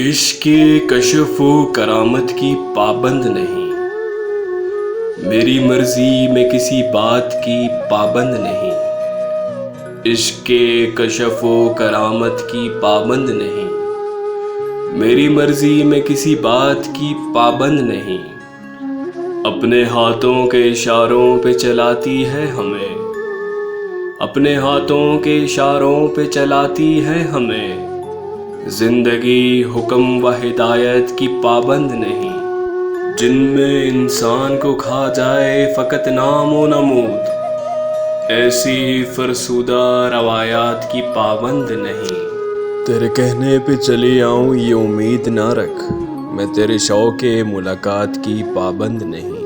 عشق کشف و کرامت کی پابند نہیں، میری مرضی میں کسی بات کی پابند نہیں۔ عشق کشف و کرامت کی پابند نہیں، میری مرضی میں کسی بات کی پابند نہیں۔ اپنے ہاتھوں کے اشاروں پہ چلاتی ہے ہمیں، اپنے ہاتھوں کے اشاروں پہ چلاتی ہے ہمیں۔ زندگی حکم و ہدایت کی پابند نہیں، جن میں انسان کو کھا جائے فقط نام و نمود، ایسی فرسودہ روایات کی پابند نہیں۔ تیرے کہنے پہ چلی آؤں یہ امید نہ رکھ، میں تیرے شوق ملاقات کی پابند نہیں۔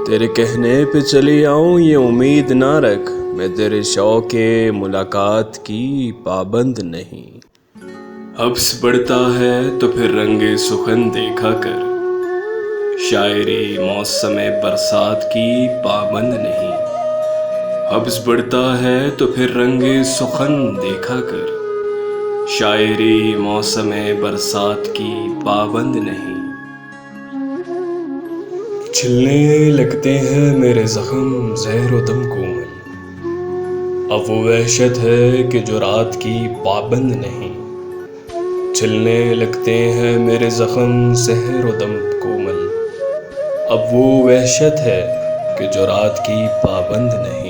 تیرے کہنے پہ چلی آؤں یہ امید نہ رکھ، میں تیرے شوق ملاقات کی پابند نہیں۔ حبس بڑھتا ہے تو پھر رنگ سخن دیکھا کر، شاعری موسم برسات کی پابند نہیں۔ حبس بڑھتا ہے تو پھر رنگ سخن دیکھا کر، شاعری موسم برسات کی پابند نہیں۔ چھلنے لگتے ہیں میرے زخم زہر و دم کومل، اب وہ وحشت ہے کہ جو رات کی پابند نہیں۔ چھلنے لگتے ہیں میرے زخم زہر و دم کومل، اب وہ وحشت ہے کہ جو رات کی پابند نہیں۔